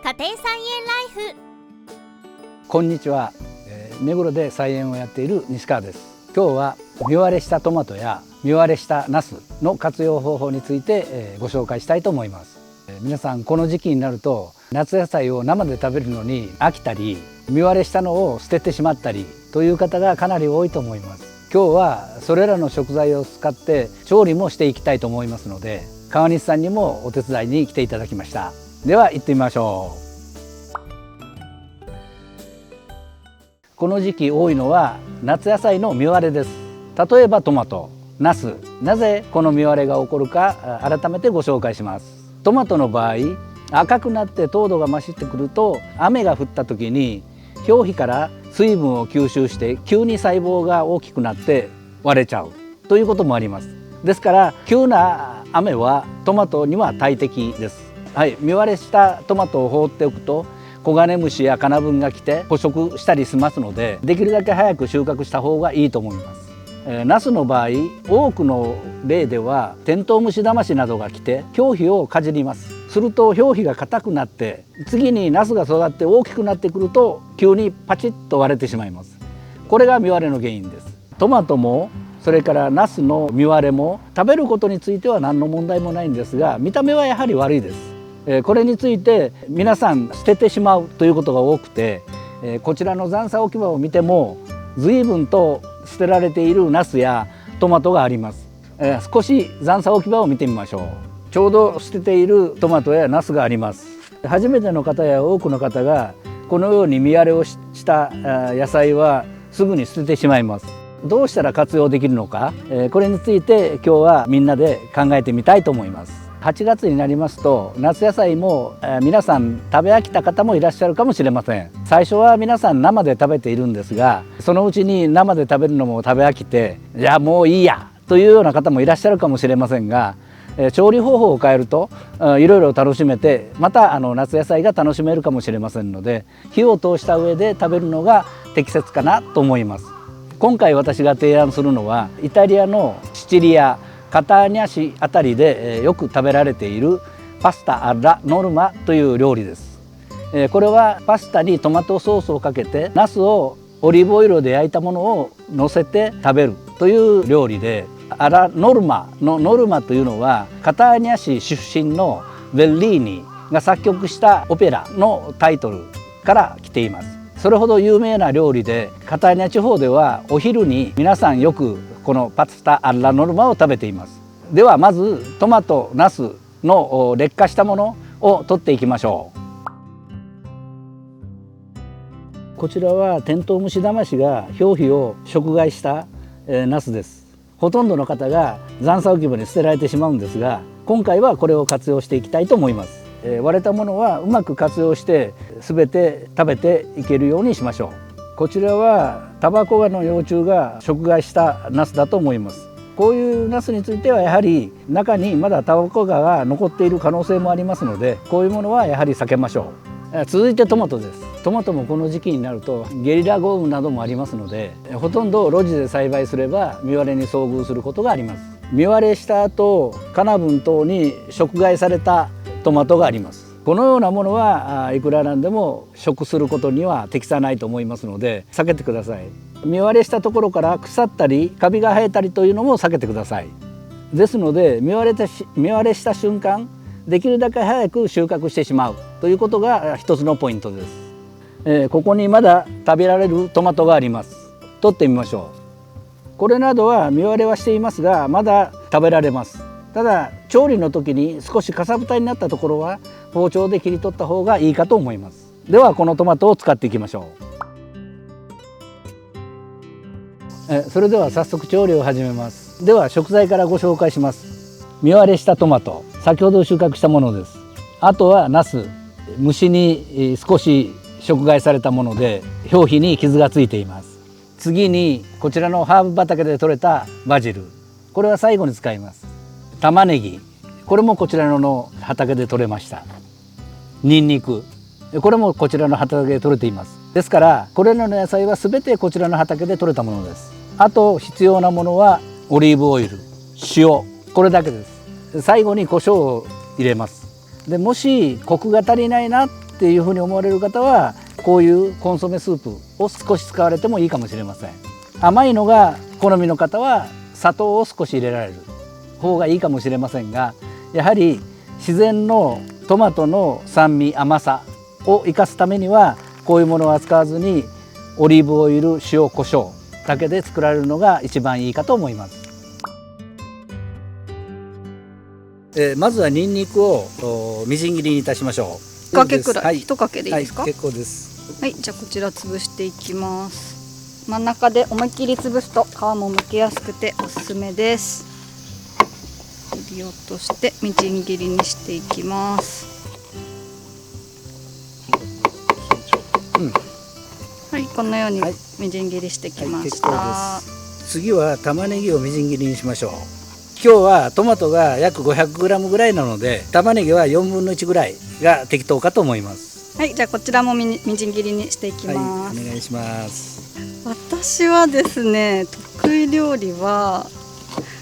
家庭菜園ライフ。こんにちは、目黒で菜園をやっている西川です。今日は実割れしたトマトや実割れしたナスの活用方法についてご紹介したいと思います。皆さんこの時期になると夏野菜を生で食べるのに飽きたり、実割れしたのを捨ててしまったりという方がかなり多いと思います。今日はそれらの食材を使って調理もしていきたいと思いますので、川西さんにもお手伝いに来ていただきました。では行ってみましょう。この時期多いのは夏野菜の実割れです。例えばトマト、ナス。なぜこの実割れが起こるか改めてご紹介します。トマトの場合、赤くなって糖度が増してくると、雨が降った時に表皮から水分を吸収して急に細胞が大きくなって割れちゃうということもあります。ですから急な雨はトマトには大敵です。はい、実割れしたトマトを放っておくとコガネムシやカナブンが来て捕食したりしますので、できるだけ早く収穫した方がいいと思います。ナスの場合、多くの例ではテントウムシダマシなどが来て表皮をかじります。すると表皮が硬くなって、次にナスが育って大きくなってくると急にパチッと割れてしまいます。これが実割れの原因です。トマトもそれからナスの実割れも食べることについては何の問題もないんですが、見た目はやはり悪いです。これについて皆さん捨ててしまうということが多くて、こちらの残渣置き場を見ても随分と捨てられているナスやトマトがあります。少し残渣置き場を見てみましょう。ちょうど捨てているトマトやナスがあります。初めての方や多くの方がこのように実割れをした野菜はすぐに捨ててしまいます。どうしたら活用できるのか、これについて今日はみんなで考えてみたいと思います。8月になりますと夏野菜も皆さん食べ飽きた方もいらっしゃるかもしれません。最初は皆さん生で食べているんですが、そのうちに生で食べるのも食べ飽きて、じゃあもういいやというような方もいらっしゃるかもしれませんが、調理方法を変えるといろいろ楽しめて、また夏野菜が楽しめるかもしれませんので、火を通した上で食べるのが適切かなと思います。今回私が提案するのはイタリアのシチリアカターニャ市あたりでよく食べられているパスタアラノルマという料理です。これはパスタにトマトソースをかけてナスをオリーブオイルで焼いたものを乗せて食べるという料理で、アラノルマのノルマというのはカターニャ市出身のベッリーニが作曲したオペラのタイトルから来ています。それほど有名な料理で、カターニャ地方ではお昼に皆さんよくこのパスタアッラノルマを食べています。ではまずトマト、ナスの劣化したものを取っていきましょう。こちらはテントウムシダマシが表皮を食害したナスです。ほとんどの方が残渣置き場に捨てられてしまうんですが、今回はこれを活用していきたいと思います。割れたものはうまく活用して全て食べていけるようにしましょう。こちらはタバコガの幼虫が食害したナスだと思います。こういうナスについてはやはり中にまだタバコガが残っている可能性もありますので、こういうものはやはり避けましょう。続いてトマトです。トマトもこの時期になるとゲリラ豪雨などもありますので、ほとんど露地で栽培すれば実割れに遭遇することがあります。実割れした後、カナブン等に食害されたトマトがあります。このようなものはいくらなんでも食することには適さないと思いますので避けてください。実割れしたところから腐ったりカビが生えたりというのも避けてください。ですので実割れした瞬間、できるだけ早く収穫してしまうということが一つのポイントです。ここにまだ食べられるトマトがあります。取ってみましょう。これなどは実割れはしていますがまだ食べられます。ただ調理の時に少しかさぶたになったところは包丁で切り取った方がいいかと思います。ではこのトマトを使っていきましょう。それでは早速調理を始めます。では食材からご紹介します。実割れしたトマト、先ほど収穫したものです。あとはナス、虫に少し食害されたもので表皮に傷がついています。次にこちらのハーブ畑で採れたバジル、これは最後に使います。玉ねぎ、これもこちらの畑で採れました。ニンニク、これもこちらの畑で採れています。ですからこれらの野菜は全てこちらの畑で採れたものです。あと必要なものはオリーブオイル、塩、これだけです。最後に胡椒を入れます。でもしコクが足りないなっていうふうに思われる方はこういうコンソメスープを少し使われてもいいかもしれません。甘いのが好みの方は砂糖を少し入れられる方がいいかもしれませんが、やはり自然のトマトの酸味甘さを生かすためにはこういうものを扱わずにオリーブオイル、塩、コショウだけで作られるのが一番いいかと思います。まずはニンニクをみじん切りにいたしましょう。1かけくらい、はい、1かけでいいですか？はい、結構です。はい、じゃあこちら潰していきます。真ん中で思いっきり潰すと皮も剥けやすくておすすめです。切り落としてみじん切りにしていきます。はい、このようにみじん切りしてきました。はい、次は玉ねぎをみじん切りにしましょう。今日はトマトが約 500g ぐらいなので玉ねぎは4分の1ぐらいが適当かと思います。はい、じゃあこちらもみじん切りにしていきます。はい、お願いします。私はですね、得意料理は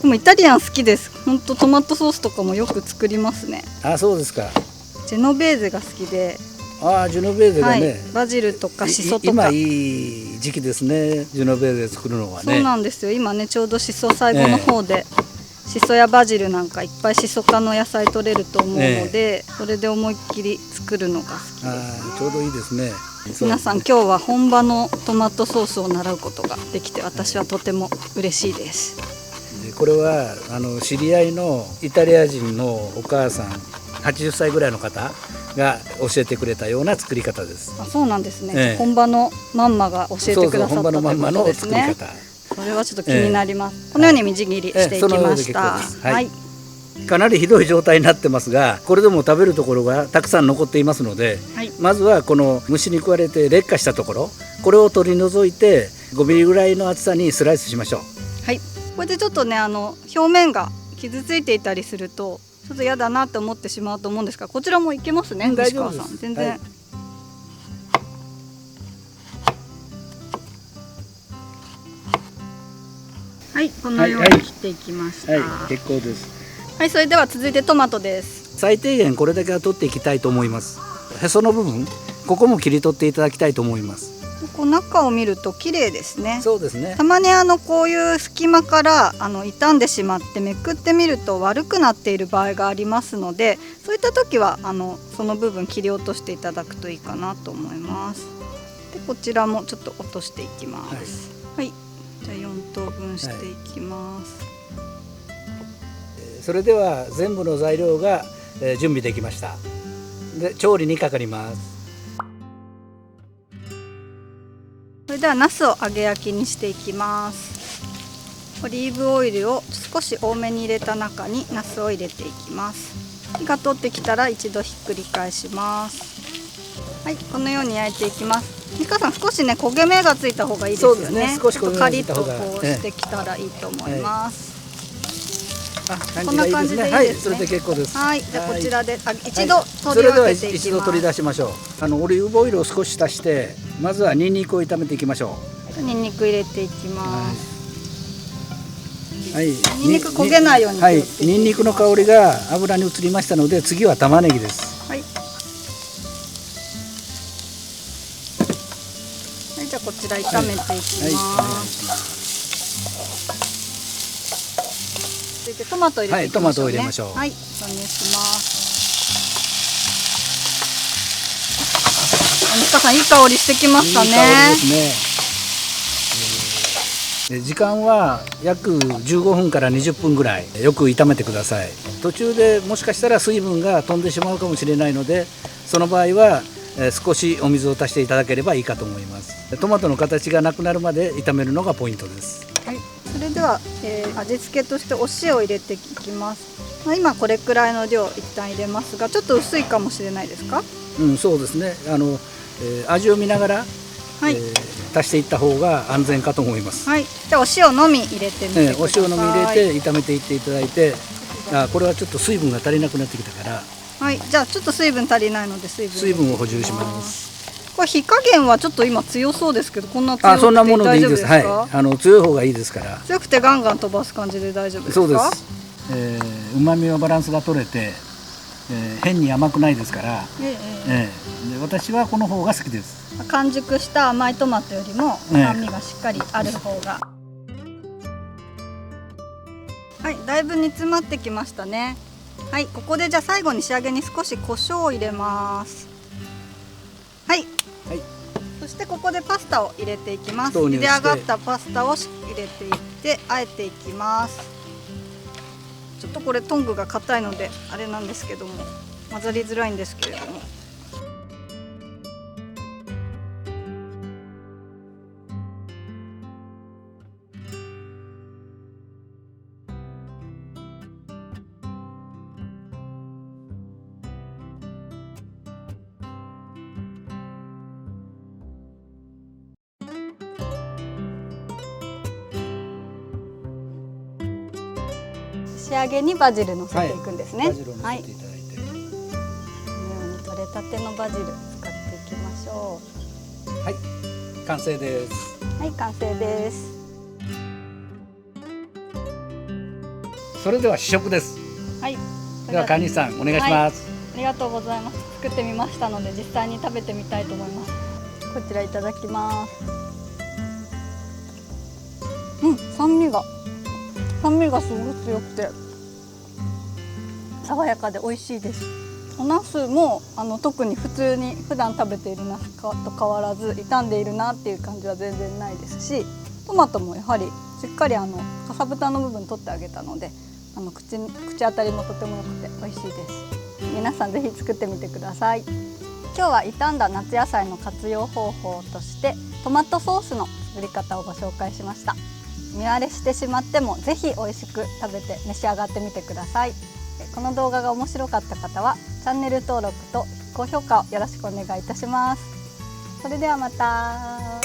でもイタリアン好きです。本当トマトソースとかもよく作りますね。あ、そうですか。ジェノベーゼが好きで。ジェノベーゼがね、はい、バジルとかシソとか今いい時期ですね。ジェノベーゼ作るのはね。そうなんですよ。今ねちょうどシソ最後の方で、シソやバジルなんかいっぱいシソ科の野菜取れると思うので、それで思いっきり作るのが好きです。ちょうどいいですね。皆さん今日は本場のトマトソースを習うことができて私はとても嬉しいです。これは知り合いのイタリア人のお母さん80歳ぐらいの方が教えてくれたような作り方です。あ、そうなんですね。本場のマンマが教えてくださったということですね。それはちょっと気になります。このようにみじん切りしていきました。はい。かなりひどい状態になってますが、これでも食べるところがたくさん残っていますので、まずはこの虫に食われて劣化したところ、これを取り除いて5ミリぐらいの厚さにスライスしましょう。はい。これでちょっとね表面が傷ついていたりするとちょっと嫌だなって思ってしまうと思うんですが、こちらもいけますね。大丈夫です。西川さん全然。はい、このように切っていきました。はい、結構です。はい、それでは続いてトマトです。最低限これだけは取っていきたいと思います。へその部分、ここも切り取っていただきたいと思います。こう中を見ると綺麗ですね。そうですね。たまにこういう隙間から傷んでしまってめくってみると悪くなっている場合がありますので、そういった時はその部分切り落としていただくといいかなと思います。でこちらもちょっと落としていきます。はい、じゃあ4等分していきます。それでは全部の材料が準備できました。で調理にかかります。それではナスを揚げ焼きにしていきます。オリーブオイルを少し多めに入れた中にナスを入れていきます。火が通ってきたら一度ひっくり返します。はい、このように焼いていきます。美香さん、少しね焦げ目がついた方がいいですよね。そうですね。少し焦げ目がカリッとついた方がこうしてきたらいいと思います。こんな感じでいいですね。はい、それで結構です。はい、じゃあこちらで一度取り分けていきます。それでは一度取り出しましょう。オリーブオイルを少し足して、まずはニンニクを炒めていきましょう。ニンニク入れていきます。はい、ニンニク焦げないように。はい、ニンニクの香りが油に移りましたので、次は玉ねぎです。はい。はい、じゃあこちら炒めていきます。続いてトマト入れていきましょうね。はい、トマトを入れましょう。はい、お願いします。西川さん、いい香りしてきましたね。いい香りですね。時間は約15分から20分ぐらいよく炒めてください。途中でもしかしたら水分が飛んでしまうかもしれないので、その場合は少しお水を足していただければいいかと思います。トマトの形がなくなるまで炒めるのがポイントです。はい、それでは、味付けとしてお塩を入れていきます。今これくらいの量一旦入れますが、ちょっと薄いかもしれないですか？そうですね。味を見ながら、はい、足していった方が安全かと思います。はい、じゃあお塩のみ入れてみてください。お塩のみ入れて炒めていっていただいて、これはちょっと水分が足りなくなってきたから、はい、じゃあちょっと水分足りないので水分を補充します。これ火加減はちょっと今強そうですけど、こんな強くてそんなものでいいです。大丈夫ですか？はい、強い方がいいですから。強くてガンガン飛ばす感じで大丈夫ですか？そうです。旨味のバランスが取れて変に甘くないですから、えで私はこの方が好きです。完熟した甘いトマトよりも酸味がしっかりある方が、はい、だいぶ煮詰まってきましたね。はい、ここでじゃあ最後に仕上げに少し胡椒を入れます。はい、はい、そしてここでパスタを入れていきます。投入して茹で上がったパスタを入れていって和えていきます。ちょっとこれトングが硬いのであれなんですけども、混ざりづらいんですけれども、仕上げにバジルのせていくんですね。バジルを乗せていただいて、このように取れたてのバジル使っていきましょはい、完成です。う。はい、完成です。それでは試食です。はい。ではカニさんお願いします。ありがとうございます。作ってみましたので実際に食べてみたいと思います。こちらいただきます。酸味がすごく強くて爽やかで美味しいです。お茄子も特に普通に普段食べている茄子と変わらず傷んでいるなっていう感じは全然ないですし、トマトもやはりしっかりかさぶたの部分取ってあげたので口当たりもとても良くて美味しいです。皆さんぜひ作ってみてください。今日は傷んだ夏野菜の活用方法としてトマトソースの作り方をご紹介しました。見割れしてしまってもぜひ美味しく食べて召し上がってみてください。この動画が面白かった方はチャンネル登録と高評価をよろしくお願いいたします。それではまた。